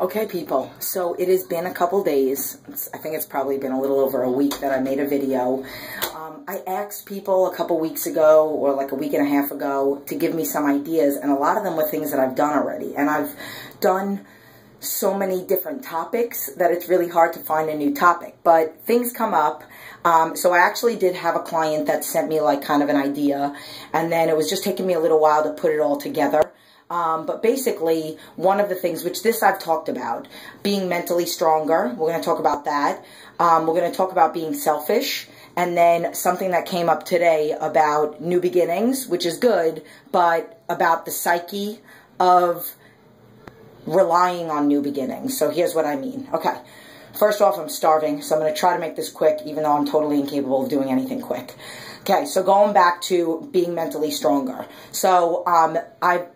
Okay, people, so it has been a couple days. I think it's probably been a little over a week that I made a video. I asked people a couple weeks ago, or like a week and a half ago, to give me some ideas, and a lot of them were things that I've done already. And I've done so many different topics that it's really hard to find a new topic. But things come up. So I actually did have a client that sent me like kind of an idea, and then it was just taking me a little while to put it all together. But basically, one of the things, which this I've talked about, being mentally stronger, we're going to talk about that. We're going to talk about being selfish, and then something that came up today about new beginnings, which is good, but about the psyche of relying on new beginnings. So here's what I mean. Okay, first off, I'm starving, so I'm going to try to make this quick, even though I'm totally incapable of doing anything quick. Okay, so going back to being mentally stronger. So I've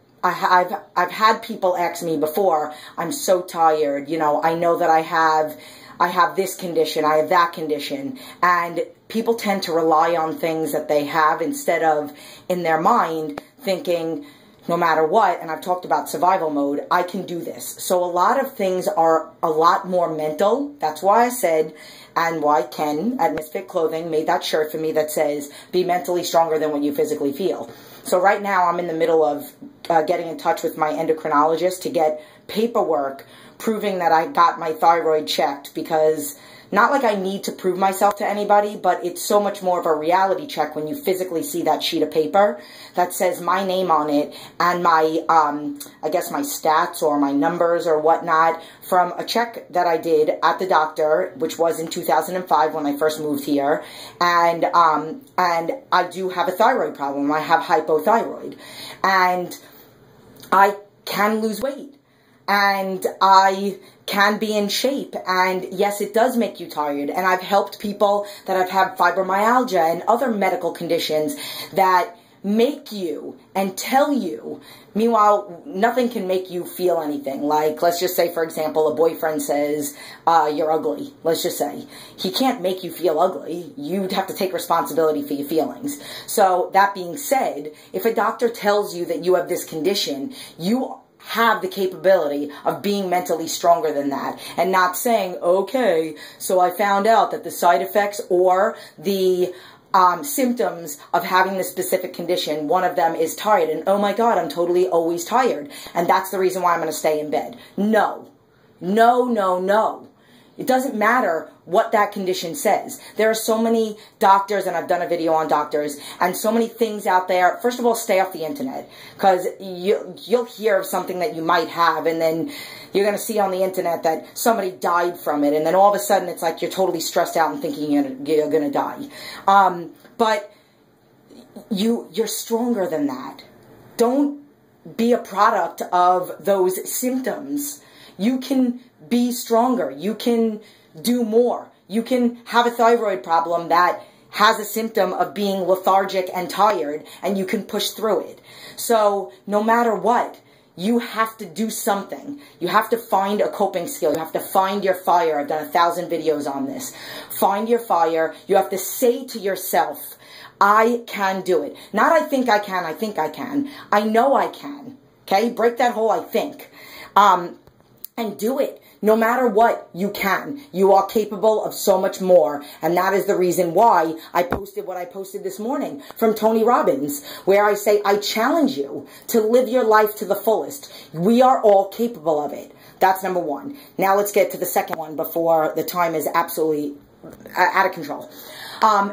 had people ask me before, I'm so tired, you know, I know that I have this condition, I have that condition, and people tend to rely on things that they have instead of, in their mind, thinking, no matter what, and I've talked about survival mode, I can do this. So a lot of things are a lot more mental. That's why I said, and why Ken at Misfit Clothing made that shirt for me that says, be mentally stronger than what you physically feel. So right now I'm in the middle of getting in touch with my endocrinologist to get paperwork proving that I got my thyroid checked, because not like I need to prove myself to anybody, but it's so much more of a reality check when you physically see that sheet of paper that says my name on it and my, I guess my stats or my numbers or whatnot from a check that I did at the doctor, which was in 2005 when I first moved here. And I do have a thyroid problem. I have hypothyroid. And I can lose weight. And I can be in shape, and yes, it does make you tired, and I've helped people that have had fibromyalgia and other medical conditions that make you and tell you. Meanwhile, nothing can make you feel anything. Like, let's just say, for example, a boyfriend says, you're ugly. Let's just say. He can't make you feel ugly. You'd have to take responsibility for your feelings. So, that being said, if a doctor tells you that you have this condition, you have the capability of being mentally stronger than that, and not saying, okay, so I found out that the side effects or the symptoms of having this specific condition, one of them is tired, and oh my God, I'm totally always tired, and that's the reason why I'm going to stay in bed. No. No, no, no. It doesn't matter what that condition says. There are so many doctors, and I've done a video on doctors, and so many things out there. First of all, stay off the internet, because you'll hear of something that you might have, and then you're going to see on the internet that somebody died from it, and then all of a sudden it's like you're totally stressed out and thinking you're going to die. But you're stronger than that. Don't be a product of those symptoms. You can be stronger. You can do more. You can have a thyroid problem that has a symptom of being lethargic and tired, and you can push through it. So no matter what, you have to do something. You have to find a coping skill. You have to find your fire. I've done 1,000 videos on this. Find your fire. You have to say to yourself, I can do it. Not I think I can, I think I can. I know I can. Okay? Break that whole I think. And do it. No matter what, you can. You are capable of so much more. And that is the reason why I posted what I posted this morning from Tony Robbins, where I say, I challenge you to live your life to the fullest. We are all capable of it. That's number one. Now let's get to the second one before the time is absolutely out of control.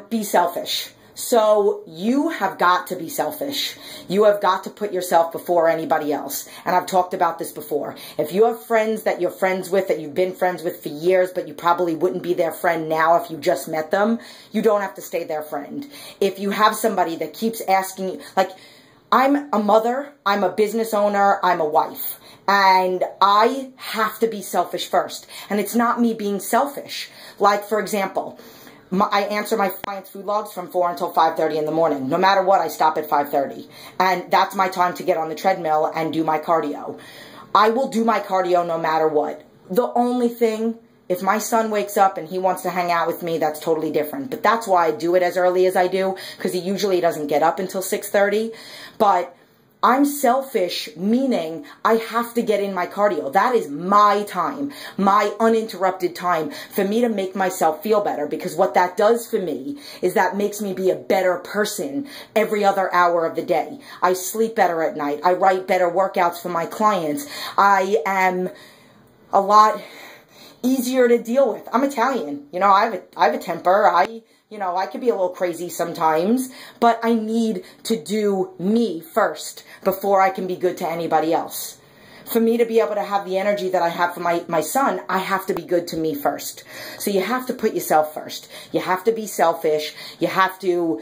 Be selfish. So you have got to be selfish. You have got to put yourself before anybody else. And I've talked about this before. If you have friends that you're friends with, that you've been friends with for years, but you probably wouldn't be their friend now if you just met them, you don't have to stay their friend. If you have somebody that keeps asking you, like, I'm a mother, I'm a business owner, I'm a wife. And I have to be selfish first. And it's not me being selfish. Like, for example, I answer my clients' food logs from 4 until 5:30 in the morning. No matter what, I stop at 5:30. And that's my time to get on the treadmill and do my cardio. I will do my cardio no matter what. The only thing, if my son wakes up and he wants to hang out with me, that's totally different. But that's why I do it as early as I do, because he usually doesn't get up until 6:30. But I'm selfish, meaning I have to get in my cardio. That is my time, my uninterrupted time for me to make myself feel better, because what that does for me is that makes me be a better person every other hour of the day. I sleep better at night. I write better workouts for my clients. I am a lot easier to deal with. I'm Italian. You know, I have a temper. You know, I could be a little crazy sometimes, but I need to do me first before I can be good to anybody else. For me to be able to have the energy that I have for my son, I have to be good to me first. So you have to put yourself first. You have to be selfish. You have to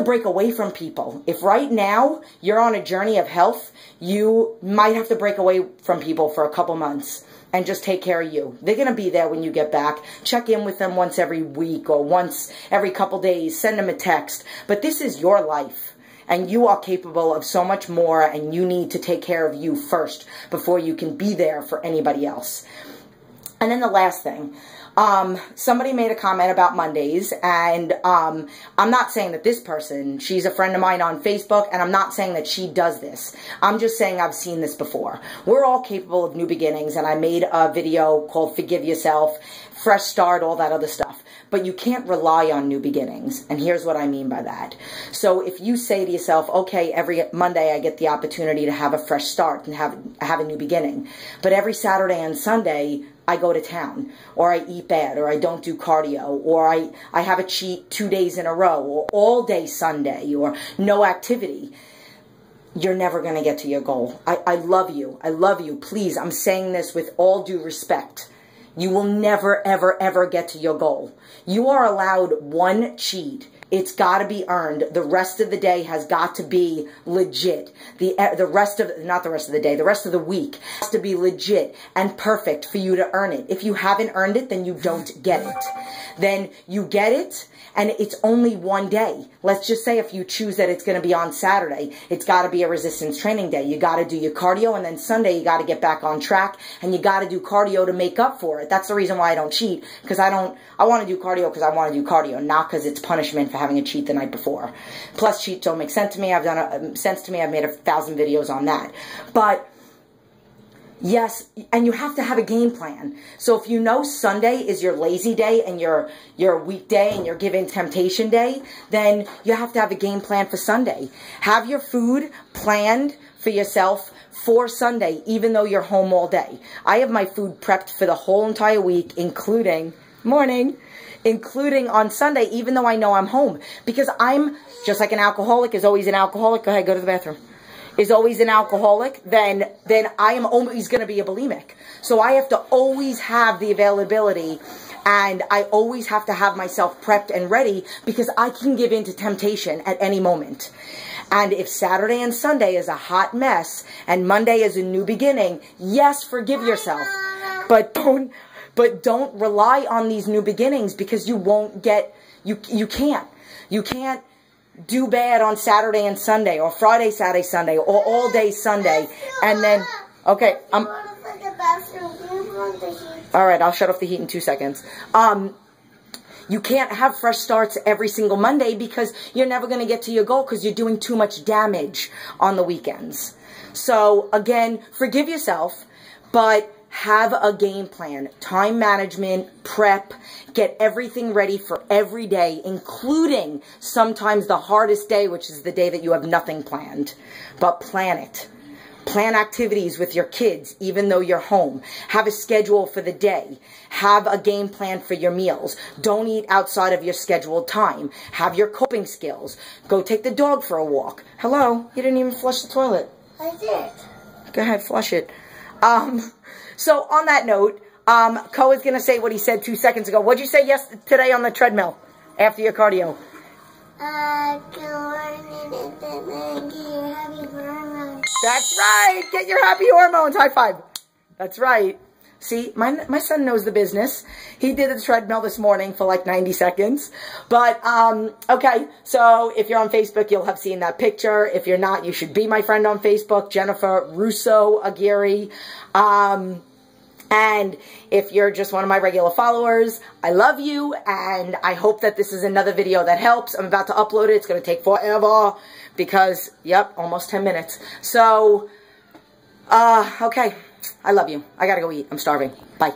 break away from people. If right now you're on a journey of health, you might have to break away from people for a couple months and just take care of you. They're going to be there when you get back. Check in with them once every week or once every couple days. Send them a text. But this is your life, and you are capable of so much more, and you need to take care of you first before you can be there for anybody else. And then the last thing, somebody made a comment about Mondays, and I'm not saying that this person, she's a friend of mine on Facebook, and I'm not saying that she does this. I'm just saying I've seen this before. We're all capable of new beginnings, and I made a video called Forgive Yourself, Fresh Start, all that other stuff. But you can't rely on new beginnings, and here's what I mean by that. So if you say to yourself, okay, every Monday I get the opportunity to have a fresh start and have a new beginning, but every Saturday and Sunday I go to town, or I eat bad, or I don't do cardio, or I have a cheat 2 days in a row, or all day Sunday, or no activity, you're never going to get to your goal. I love you. I love you. Please, I'm saying this with all due respect. You will never, ever, ever get to your goal. You are allowed one cheat. It's got to be earned. The rest of the day has got to be legit. The rest of the week has to be legit and perfect for you to earn it. If you haven't earned it, then you don't get it. Then you get it, and it's only one day. Let's just say if you choose that it's going to be on Saturday, it's got to be a resistance training day. You got to do your cardio, and then Sunday you got to get back on track, and you got to do cardio to make up for it. That's the reason why I don't cheat, because I want to do cardio because I want to do cardio, not because it's punishment for having a cheat the night before. Plus, cheats don't make sense to me. I've made 1,000 videos on that. But yes, and you have to have a game plan. So if you know Sunday is your lazy day and your weekday and your giving temptation day, then you have to have a game plan for Sunday. Have your food planned for yourself for Sunday, even though you're home all day. I have my food prepped for the whole entire week, including on Sunday, even though I know I'm home. Because I'm, just like an alcoholic is always an alcoholic. Go ahead, go to the bathroom. Is always an alcoholic, then I am always going to be a bulimic. So I have to always have the availability, and I always have to have myself prepped and ready, because I can give in to temptation at any moment. And if Saturday and Sunday is a hot mess, and Monday is a new beginning, yes, forgive yourself. But don't rely on these new beginnings, because you won't get, you can't do bad on Saturday and Sunday, or Friday, Saturday, Sunday, or all day Sunday, and then, okay, alright, I'll shut off the heat in 2 seconds. You can't have fresh starts every single Monday, because you're never going to get to your goal, because you're doing too much damage on the weekends. So, again, forgive yourself, but have a game plan, time management, prep, get everything ready for every day, including sometimes the hardest day, which is the day that you have nothing planned. But plan it. Plan activities with your kids, even though you're home. Have a schedule for the day. Have a game plan for your meals. Don't eat outside of your scheduled time. Have your coping skills. Go take the dog for a walk. Hello? You didn't even flush the toilet. I did. Go ahead, flush it. So on that note, Ko is going to say what he said 2 seconds ago. What'd you say today on the treadmill after your cardio? Good morning, and happy hormones. That's right. Get your happy hormones. High five. That's right. See, my son knows the business. He did the treadmill this morning for like 90 seconds. But, okay, so if you're on Facebook, you'll have seen that picture. If you're not, you should be my friend on Facebook, Jennifer Russo-Aguirre. And if you're just one of my regular followers, I love you, and I hope that this is another video that helps. I'm about to upload it. It's going to take forever, because, yep, almost 10 minutes. So, okay. I love you. I gotta go eat. I'm starving. Bye.